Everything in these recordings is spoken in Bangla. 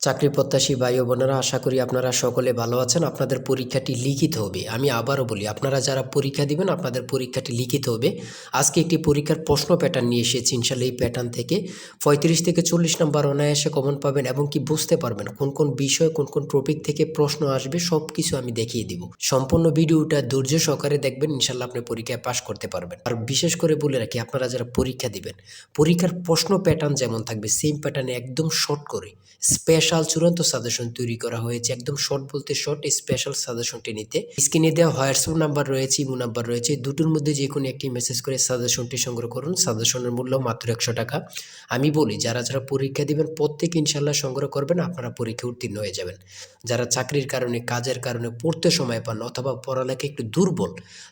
চাকরি প্রত্যাশী ভাই ও বোনেরা, আশা করি আপনারা সকলে ভালো আছেন। আপনাদের পরীক্ষাটি লিখিত হবে। আমি আবারও বলি, আপনারা যারা পরীক্ষা দিবেন আপনাদের পরীক্ষাটি লিখিত হবে। আজকে একটি পরীক্ষার প্রশ্ন প্যাটার্ন নিয়ে এসেছি। ইনশাল্লাহ এই প্যাটার্ন থেকে 35 থেকে 40 নম্বর অনায়াসে কমন পাবেন এবং কি বুঝতে পারবেন কোন কোন বিষয় কোন কোন টপিক থেকে প্রশ্ন আসবে সব কিছু আমি দেখিয়ে দিব। সম্পূর্ণ ভিডিওটা ধৈর্য সহকারে দেখবেন, ইনশাল্লাহ আপনি পরীক্ষায় পাশ করতে পারবেন। আর বিশেষ করে বলে রাখি, আপনারা যারা পরীক্ষা দিবেন পরীক্ষার প্রশ্ন প্যাটার্ন যেমন থাকবে সেম প্যাটার্নে একদম শর্ট করে স্পেশাল চূড়ান্ত সাজেশন তৈরি করা হয়েছে। একদম শর্ট বলতে শর্ট, স্পেশাল সাজেশনটি নিতে স্ক্রিনে দেওয়া হোয়াটসঅ্যাপ নাম্বার রয়েছে, ইমো নাম্বার রয়েছে, দুটোর মধ্যে যে কোনো একটি মেসেজ করে সাজেশনটি সংগ্রহ করুন। সাজেশনের মূল্য মাত্র 100 টাকা। আমি বলি, যারা যারা পরীক্ষা দিবেন প্রত্যেকে ইনশাল্লাহ সংগ্রহ করবেন, আপনারা পরীক্ষা উত্তীর্ণ হয়ে যাবেন। যারা চাকরির কারণে কাজের কারণে পড়তে সময় পান অথবা পড়ালেখা একটু দুর্বল,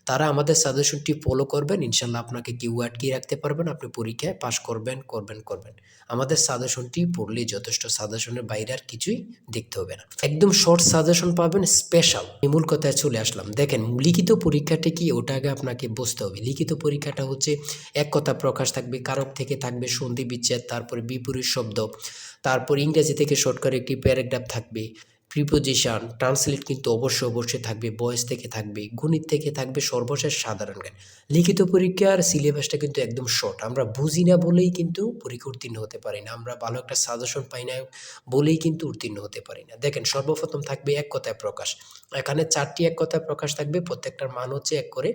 তারা আমাদের সাজেশনটি ফলো করবেন। ইনশাল্লাহ আপনাকে কেউ আটকিয়ে রাখতে পারবেন, আপনি পরীক্ষায় পাশ করবেন করবেন করবেন। আমাদের সাজেশনটি পড়লেই যথেষ্ট, সাজেশনের বাইরে আর কিছুই দেখতে হবে না। একদম শর্ট সাজেশন পাবেন, স্পেশাল। মূল কথায় চলে আসলাম। দেখেন, লিখিত পরীক্ষাটা কি ওটা আগে আপনাকে বুঝতে হবে। লিখিত পরীক্ষাটা হচ্ছে এক কথা প্রকাশ থাকবে, কারক থেকে থাকবে সন্ধি বিচ্ছেদ, তারপরে বিপরীত শব্দ, তারপর ইংরেজি থেকে শর্ট করে একটি প্যারাগ্রাফ থাকবে, প্রিপোজিশন, ট্রান্সলেট কিন্তু অবশ্যই থাকবে, ভয়েস থেকে থাকবে, গণিত থেকে থাকবে, সর্বশেষ সাধারণ জ্ঞান। লিখিত পরীক্ষার সিলেবাসটা কিন্তু একদম শর্ট। আমরা বুঝি না বলেই কিন্তু পরীক্ষা উত্তীর্ণ হতে পারি না, আমরা ভালো একটা সাজেশন পাই না বলেই কিন্তু উত্তীর্ণ হতে পারি না। দেখেন, সর্বপ্রথম থাকবে এক কথায় প্রকাশ। এখানে 4টি এক কথায় প্রকাশ থাকবে, প্রত্যেকটার মান হচ্ছে 1 করে।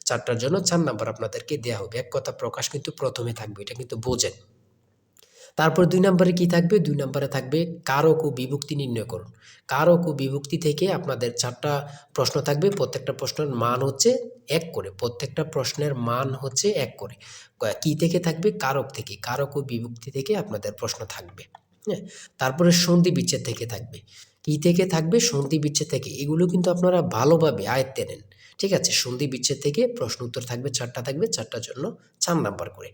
4টার জন্য 4 নাম্বার আপনাদেরকে দেওয়া হবে। এক কথা প্রকাশ কিন্তু প্রথমে থাকবে, এটা কিন্তু বোঝেন। তারপর 2 নম্বরে কি থাকবে? 2 নম্বরে থাকবে কারক ও বিভক্তি নির্ণয় করুন। কারক ও বিভক্তি থেকে আপনাদের 4টা প্রশ্ন থাকবে। প্রত্যেকটা প্রশ্নের মান হচ্ছে 1 করে। প্রত্যেকটা প্রশ্নের মান হচ্ছে 1 করে। কি থেকে থাকবে? কারক থেকে। কারক ও বিভক্তি থেকে আপনাদের প্রশ্ন থাকবে। হ্যাঁ? তারপরে সন্ধি বিচ্ছেদ থেকে থাকবে। কি থেকে থাকবে? সন্ধি বিচ্ছেদ থেকে। এগুলো কিন্তু আপনারা ভালোভাবে আয়ত্তে নেন। ঠিক আছে? সন্ধি বিচ্ছেদ থেকে প্রশ্ন উত্তর থাকবে 4টা থাকবে, 4টার জন্য 4 নাম্বার করে।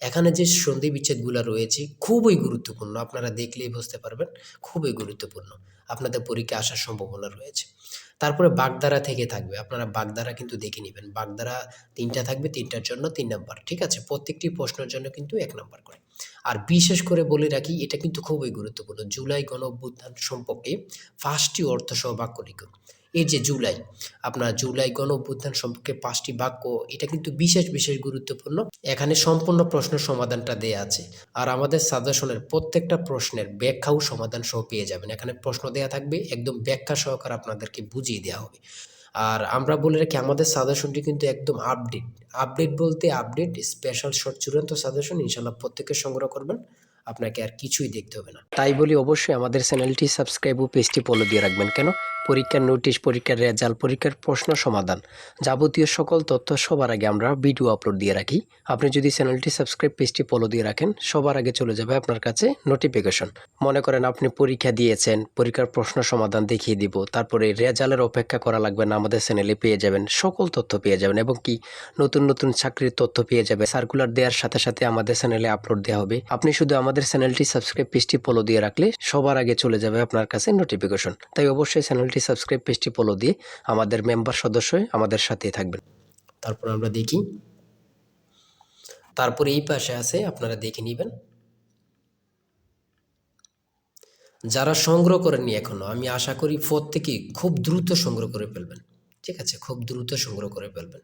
এখানে যে সন্ধি বিচ্ছেদগুলো রয়েছে খুবই গুরুত্বপূর্ণ, আপনারা দেখলেই বুঝতে পারবেন, খুবই গুরুত্বপূর্ণ। আপনাদের পরীক্ষায় আসার সম্ভাবনা রয়েছে। তারপরে বাগধারা থেকে থাকবে, আপনারা বাগধারা কিন্তু দেখে নেবেন। বাগধারা 3টা থাকবে, 3টার জন্য 3 নাম্বার। ঠিক আছে? প্রত্যেকটি প্রশ্নের জন্য কিন্তু 1 নাম্বার করে। আর বিশেষ করে বলে রাখি, এটা কিন্তু খুবই গুরুত্বপূর্ণ। জুলাই গণঅভ্যুত্থান সম্পর্কে 5টি অর্থসহ বাক্য লিখুন। এই যে জুলাই, আপনার জুলাই গণঅভ্যুত্থান সম্পর্কে 5টি বাক্য, এটা কিন্তু বিশেষ গুরুত্বপূর্ণ। এখানে সম্পূর্ণ প্রশ্নের সমাধানটা দেয়া আছে। আর আমাদের সাজেশনের প্রত্যেকটা প্রশ্নের ব্যাখ্যা ও সমাধান সহ পেয়ে যাবেন। এখানে প্রশ্ন দেয়া থাকবে, একদম ব্যাখ্যা সহকারে আপনাদেরকে বুঝিয়ে দেওয়া হবে। আর আমরা বলে রাখি, আমাদের সাজেশনটি কিন্তু একদম আপডেট। আপডেট বলতে আপডেট, স্পেশাল শর্ট চূড়ান্ত সাজেশন। ইনশাআল্লাহ প্রত্যেকে সংগ্রহ করবেন, আপনাকে আর কিছুই দেখতে হবে না। তাই বলি, অবশ্যই আমাদের চ্যানেলটি সাবস্ক্রাইব ও পেজটি ফলো দিয়ে রাখবেন। কেন? পরীক্ষার নোটিশ, পরীক্ষার রেজাল্ট, পরীক্ষার প্রশ্ন সমাধান, যাবতীয় সকল তথ্য সবার আগে আমরা ভিডিও আপলোড দিয়ে রাখি। আপনি যদি চ্যানেলটি সাবস্ক্রাইব, পেজটি ফলো দিয়ে রাখেন, সবার আগে চলে যাবে আপনার কাছে নোটিফিকেশন। মনে করেন আপনি পরীক্ষা দিয়েছেন, পরীক্ষার প্রশ্ন সমাধান দেখিয়ে দিব, তারপরে রেজাল্টের অপেক্ষা করা লাগবে না, আমাদের চ্যানেলে পেয়ে যাবেন, সকল তথ্য পেয়ে যাবেন এবং কি নতুন চাকরির তথ্য পেয়ে যাবে। সার্কুলার দেওয়ার সাথে আমাদের চ্যানেলে আপলোড দেওয়া হবে। আপনি শুধু আমাদের চ্যানেলটি সাবস্ক্রাইব, পেজটি ফলো দিয়ে রাখলে সবার আগে চলে যাবে আপনার কাছে নোটিফিকেশন। তাই অবশ্যই চ্যানেলটি সাবস্ক্রাইব, পেজটি ফলো দিয়ে আমাদের মেম্বার সদস্য হয়ে আমাদের সাথেই থাকবেন। তারপর আমরা দেখি, তারপরে এই পাশে আছে, আপনারা দেখে নেবেন। যারা সংগ্রহ করেননি এখনো, আমি আশা করি প্রত্যেকেই খুব দ্রুত সংগ্রহ করে ফেলবেন। ঠিক আছে? খুব দ্রুত সংগ্রহ করে ফেলবেন।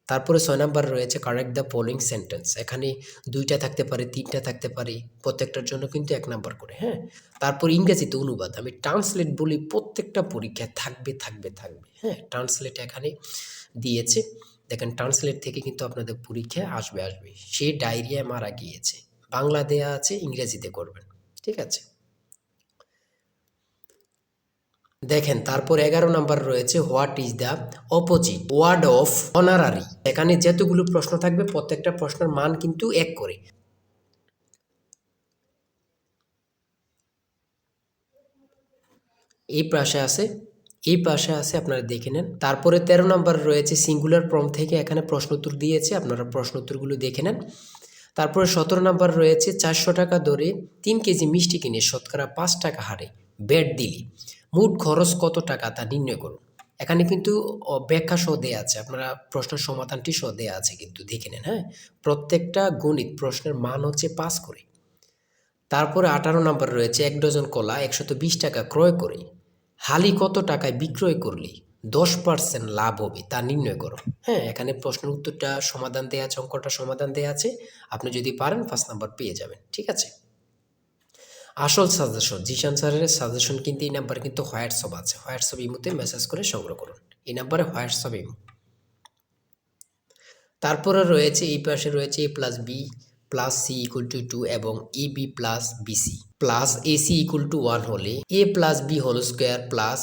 তারপরে 6 নাম্বার রয়েছে কারেক্ট দ্য ফলোইং সেন্টেন্স। এখানে 2টা থাকতে পারে, 3টা থাকতে পারে, প্রত্যেকটার জন্য কিন্তু 1 নাম্বার করে। হ্যাঁ? তারপর ইংরেজিতে অনুবাদ। আমি ট্রান্সলেট বলি, প্রত্যেকটা পরীক্ষায় থাকবে। হ্যাঁ? ট্রান্সলেট এখানে দিয়েছে। দেখেন, ট্রান্সলেট থেকে কিন্তু আপনাদের পরীক্ষায় আসবে। সে ডায়রিয়ায় মারা গিয়েছে। বাংলা দেয়া আছে, ইংরেজিতে করবেন। ঠিক আছে? দেখেন, তারপর 11 নাম্বার রয়েছে what is the opposite word of honorary. এখানে যতগুলো প্রশ্ন থাকবে প্রত্যেকটা প্রশ্নের মান কিন্তু 1 করে। এই পাশে আছে আপনারা দেখে নেন। তারপরে 13 নাম্বার রয়েছে সিঙ্গুলার ফর্ম থেকে এখানে প্রশ্ন উত্তর দিয়েছে, আপনারা প্রশ্ন উত্তরগুলো দেখে নেন। তারপরে 17 নাম্বার রয়েছে 400 টাকা দরে 3 কেজি মিষ্টি কিনে শতকরা 5 টাকা হারে ব্যাট দিলে মোট খরচ কত টাকা তা নির্ণয় করুন। এখানে কিন্তু ব্যাখ্যা সহ দেয়া আছে, আপনারা প্রশ্নের সমাধানটি সহ দেয়া আছে, কিন্তু দেখে নেন। হ্যাঁ? প্রত্যেকটা গণিত প্রশ্নের মান হচ্ছে 5 করে। তারপরে 18 নাম্বার রয়েছে 1 ডজন কলা 120 টাকা ক্রয় করে হালি কত টাকায় বিক্রয় করলে 10% লাভ হবে তা নির্ণয় করো। হ্যাঁ, এখানে প্রশ্নের উত্তরটা সমাধান দেয়া আছে, অঙ্কটা সমাধান দেয়া আছে। আপনি যদি পারেন 5 নাম্বার পেয়ে যাবেন। ঠিক আছে? আসল সাজেশন জিশান স্যারের সাজেশন কিন্তু এই নাম্বারে কিন্তু হোয়াটসঅ্যাপ আছে। হোয়াটসঅ্যাপ ইমোতে মেসেজ করে সংগ্রহ করুন। এই নাম্বারে হোয়াটসঅ্যাপ ইমো। তারপরে রয়েছে এই পাশে রয়েছে a plus b plus c equal to 2 এবং a b plus bc plus ac equal to 1 হলে a plus b whole square plus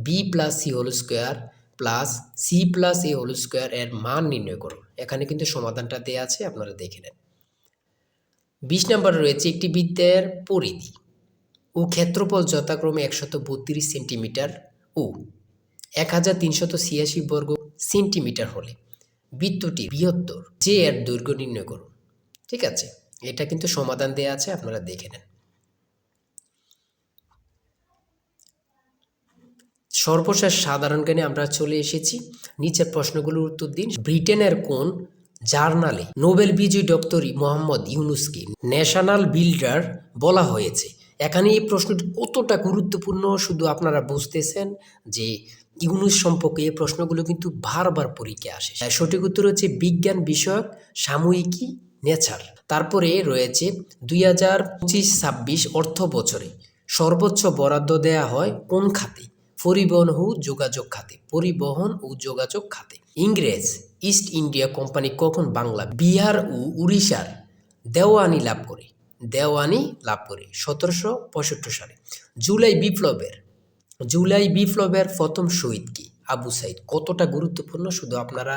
b plus c whole square plus c plus a whole square এর মান নির্ণয় করুন। এখানে কিন্তু সমাধানটা দেওয়া আছে, আপনারা দেখে নেন। 20 নম্বরে রয়েছে একটি বৃত্তের পরিধি ও ক্ষেত্রফল যথাক্রমে 132 সেন্টিমিটার ও 1386 বর্গ সেন্টিমিটার হলে বৃত্তটি বৃহত্তর যে এর দৈর্ঘ্য নির্ণয় করুন। ঠিক আছে, এটা কিন্তু সমাধান দেয়া আছে, আপনারা দেখে নেন। সর্বশেষ সাধারণ জ্ঞানে আমরা চলে এসেছি। নিচের প্রশ্নগুলোর উত্তর দিন। ব্রিটেনের কোন জার্নালে নোবেল বিজয়ী ডক্টর মোহাম্মদ ইউনুসকে ন্যাশনাল বিল্ডার বলা হয়েছে? এখানে এই প্রশ্নটি কতটা গুরুত্বপূর্ণ শুধু আপনারা বুঝতেছেন যে ইউনুস সম্পর্কে এই প্রশ্নগুলো কিন্তু বারবার পরীক্ষায় আসে। সঠিক উত্তর হচ্ছে বিজ্ঞান বিষয়ক সাময়িকী নেচার। তারপরে রয়েছে 2025-26 অর্থ বছরে সর্বোচ্চ বরাদ্দ দেয়া হয় কোন খাতে? পরিবহন ও যোগাযোগ খাতে। পরিবহন ও যোগাযোগ খাতে। ইংরেজ ইস্ট ইন্ডিয়া কোম্পানি কখন বাংলা, বিহার ও উড়িষ্যার দেওয়ানি লাভ করে? 1765 সালে। জুলাই বিপ্লবের প্রথম শহীদ কি? আবু সাইদ। কতটা গুরুত্বপূর্ণ শুধু আপনারা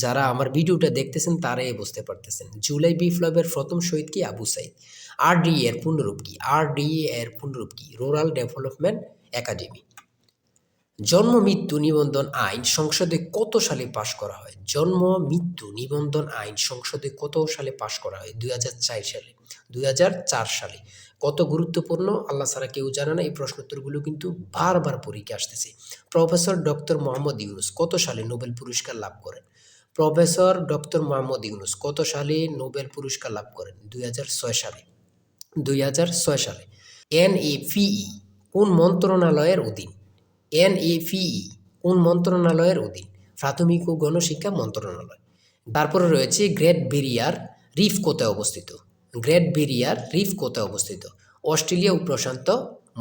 যারা আমার ভিডিওটা দেখতেছেন তারাই বুঝতে পারতেছেন। জুলাই বিপ্লবের প্রথম শহীদ কি? আবু সাইদ। আরডিএ এর পূর্ণরূপ কি? Rural development academy. জন্ম মৃত্যু নিবন্ধন আইন সংসদে কত সালে পাশ করা হয়? জন্ম মৃত্যু নিবন্ধন আইন সংসদে কত সালে পাশ করা হয়? 2004 সালে। কত গুরুত্বপূর্ণ, আল্লাহ ছাড়া কেউ জানে না। এই প্রশ্নোত্তরগুলো কিন্তু বারবার পরীক্ষা আসতেছে। প্রফেসর ডক্টর মোহাম্মদ ইউনুস কত সালে নোবেল পুরস্কার লাভ করেন? প্রফেসর ডক্টর মোহাম্মদ ইউনুস কত সালে নোবেল পুরস্কার লাভ করেন? 2006 সালে। এনএপিই কোন মন্ত্রণালয়ের অধীন? কোন মন্ত্রণালয়ের অধীন? প্রাথমিক ও গণশিক্ষা মন্ত্রণালয়। তারপরে রয়েছে গ্রেট ব্যারিয়ার রিফ কোথায় অবস্থিত? অস্ট্রেলিয়া ও প্রশান্ত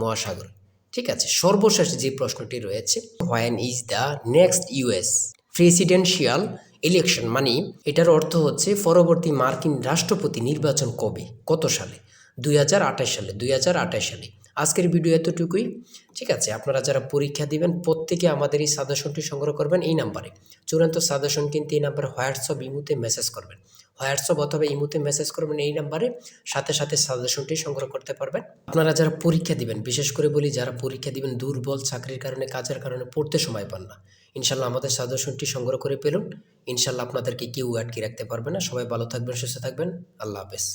মহাসাগর। ঠিক আছে, সর্বশেষ যে প্রশ্নটি রয়েছে, when is the next US presidential election? মানে এটার অর্থ হচ্ছে পরবর্তী মার্কিন রাষ্ট্রপতি নির্বাচন কবে, কত সালে? 2028 সালে। আজকের ভিডিও এতটুকুই। ঠিক আছে, আপনারা যারা পরীক্ষা দিবেন প্রত্যেকে আমাদের এই সাজেশনটি সংগ্রহ করবেন এই নাম্বারে। চূড়ান্ত সাজেশন কিন্তু এই নাম্বারে হোয়াটসঅ্যাপ ইমোতে মেসেজ করবেন। হোয়াটসঅ্যাপ অথবা ইমোতে মেসেজ করবেন এই নাম্বারে, সাথে সাথে সাজেশনটি সংগ্রহ করতে পারবেন। আপনারা যারা পরীক্ষা দিবেন, বিশেষ করে বলি যারা পরীক্ষা দিবেন দুর্বল, চাকরির কারণে, কাজের কারণে পড়তে সময় পান না, ইনশাল্লাহ আমাদের সাজেশনটি সংগ্রহ করে পেলুন। ইনশাল্লাহ আপনাদেরকে কেউ আটকে রাখতে পারবে না। সবাই ভালো থাকবেন, সুস্থ থাকবেন। আল্লাহ হাফেজ।